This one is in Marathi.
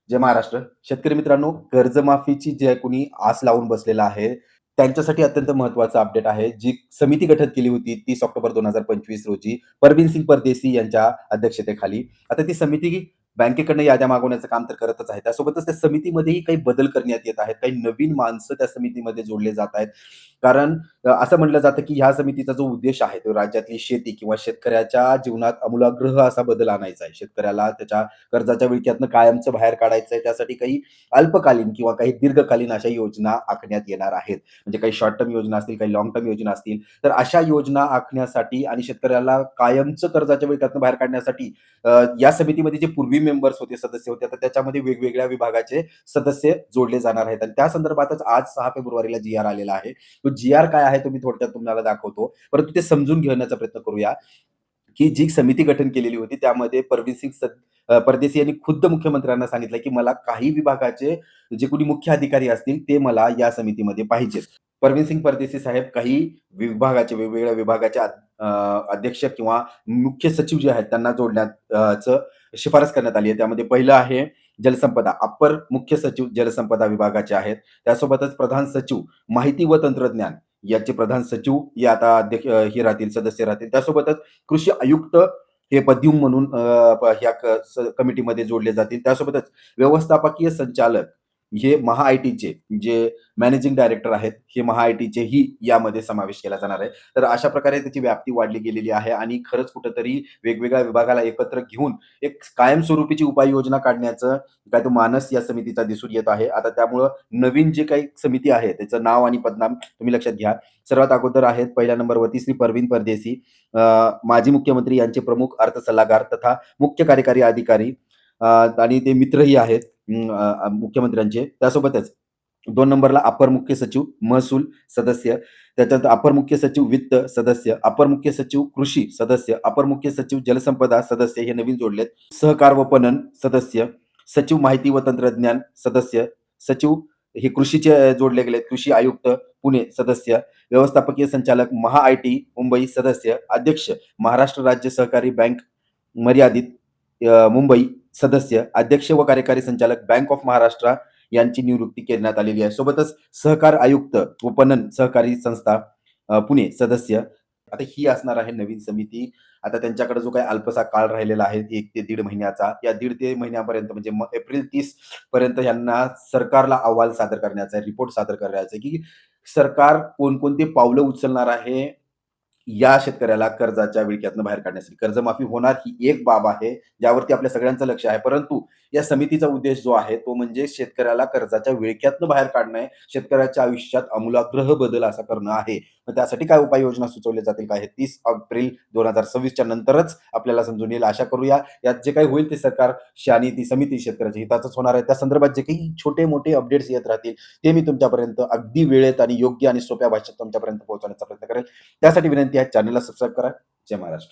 जय महाराष्ट्र. शेतकरी मित्रांनो, कर्जमाफीची जे कोणी आस लावून बसलेला आहे, त्यांच्यासाठी अत्यंत महत्त्वाचा अपडेट आहे. जी समिती गठीत केली होती 30 ऑक्टोबर 2025 रोजी परवीनसिंग परदेशी यांच्या अध्यक्षतेखाली. आता ती समिती बँकेकडनं याद्या मागवण्याचं काम तर करतच आहे. त्यासोबतच त्या समितीमध्येही काही बदल करण्यात येत आहेत. काही नवीन माणसं त्या समितीमध्ये जोडले जात आहेत. कारण असं म्हटलं जातं, की ह्या समितीचा जो उद्देश आहे, तो राज्यातली शेती किंवा शेतकऱ्याच्या जीवनात आमूलाग्र असा बदल आणायचा आहे. शेतकऱ्याला त्याच्या कर्जाच्या विळख्यातनं कायमचं बाहेर काढायचं आहे. त्यासाठी काही अल्पकालीन किंवा काही दीर्घकालीन अशा योजना आखण्यात येणार आहेत. म्हणजे काही शॉर्ट टर्म योजना असतील, काही लाँग टर्म योजना असतील. तर अशा योजना आखण्यासाठी आणि शेतकऱ्याला कायमचं कर्जाच्या विळख्यातनं बाहेर काढण्यासाठी या समितीमध्ये जे पूर्वी मेंबर्स होते, सदस्य होते, आता त्याच्यामध्ये वेगवेगळ्या विभागाचे सदस्य जोडले जाणार आहेत. आणि त्या संदर्भातच आज 6 फेब्रुवारीला जी-आर आलेला आहे. तो जी-आर काय आहे, तो मी थोडक्यात तुम्हाला दाखवतो. परंतु ते समजून घेण्याचा प्रयत्न करूया. की जी समिती गठन केलेली होती त्यामध्ये परदेशी यांनी खुद्द मुख्यमंत्र्यांना सांगितलं, की मला काही विभागाचे जे कोणी मुख्य अधिकारी असतील ते मला या समितीमध्ये पाहिजेत. परवीनसिंग परदेशी साहेब काही विभागाचे वेगवेगळ्या विभागाचे अध्यक्ष किंवा मुख्य सचिव जे आहेत त्यांना जोडण्यात शिफारस करण्यात आली आहे. त्यामध्ये पहिलं आहे जलसंपदा. अप्पर मुख्य सचिव जलसंपदा विभागाचे आहेत. त्यासोबतच प्रधान सचिव माहिती व तंत्रज्ञान याचे प्रधान सचिव हे आता हे राहतील, सदस्य राहतील. त्यासोबतच कृषी आयुक्त हे पदव्युम म्हणून ह्या कमिटीमध्ये जोडले जातील. त्यासोबतच व्यवस्थापकीय संचालक हे महा-आय-टीचे जे मॅनेजिंग डायरेक्टर आहेत, हे महा-आय-टीचेही यामध्ये समावेश केला जाणार आहे. तर अशा प्रकारे त्याची व्याप्ती वाढली गेलेली आहे आणि खरंच कुठेतरी वेगवेगळ्या विभागाला एकत्र घेऊन एक कायमस्वरूपीची उपाययोजना काढण्याचं काय तो मानस या समितीचा दिसून येत आहे. आता त्यामुळं नवीन जे काही समिती आहे त्याचं नाव आणि पदनाम तुम्ही लक्षात घ्या. सर्वात अगोदर आहेत पहिल्या नंबरवरती श्री परवीन परदेशी, माजी मुख्यमंत्री यांचे प्रमुख अर्थ सल्लागार तथा मुख्य कार्यकारी अधिकारी, आणि ते मित्रही आहेत मुख्यमंत्र्यांचे. त्यासोबतच 2 नंबरला अपर मुख्य सचिव महसूल सदस्य, त्याच्यानंतर अपर मुख्य सचिव वित्त सदस्य, अपर मुख्य सचिव कृषी सदस्य, अपर मुख्य सचिव जलसंपदा सदस्य हे नवीन जोडलेत. सहकार व पणन सदस्य, सचिव माहिती व तंत्रज्ञान सदस्य, सचिव हे कृषीचे जोडले गेलेत. कृषी आयुक्त पुणे सदस्य, व्यवस्थापकीय संचालक महा-आय-टी मुंबई सदस्य, अध्यक्ष महाराष्ट्र राज्य सहकारी बँक मर्यादित मुंबई सदस्य, अध्यक्ष व कार्यकारी संचालक बँक ऑफ महाराष्ट्र यांची नियुक्ती करण्यात आलेली आहे. सोबतच सहकार आयुक्त व पणन सहकारी संस्था पुणे सदस्य. आता ही असणार आहे नवीन समिती. आता त्यांच्याकडे जो काही अल्पसा काळ राहिलेला आहे 1 ते दीड महिन्याचा, या दीड ते महिन्यापर्यंत म्हणजे एप्रिल 30 पर्यंत यांना सरकारला अहवाल सादर करण्याचा आहे, रिपोर्ट सादर करायचा आहे, की सरकार कोणकोणती पावलं उचलणार आहे या शेतकऱ्याला कर्जाच्या विळख्यातनं बाहेर काढण्यासाठी. कर्जमाफी होणार ही एक बाब आहे, ज्यावरती आपल्या सगळ्यांचं लक्ष आहे. परंतु या समितीचा उद्देश जो आहे, तो म्हणजे शेतकऱ्याला कर्जाच्या विळख्यातनं बाहेर काढणं आहे. शेतकऱ्याच्या आयुष्यात आमूलाग्र बदल असा करणं आहे. मग त्यासाठी काय उपाययोजना सुचवल्या जातील का? हे 30 एप्रिल 2026 च्या नंतरच आपल्याला समजून येईल. आशा करूया यात जे काही होईल ते सरकारशी आणि ती समिती शेतकऱ्याच्या हिताचंच होणार आहे. त्या संदर्भात जे काही छोटे-मोठे अपडेट्स येत राहतील, ते मी तुमच्यापर्यंत अगदी वेळेत आणि योग्य आणि सोप्या भाषेत तुमच्यापर्यंत पोहोचवण्याचा प्रयत्न करेल. त्यासाठी विनंती आहे, चॅनलला सबस्क्राईब करा. जय महाराष्ट्र.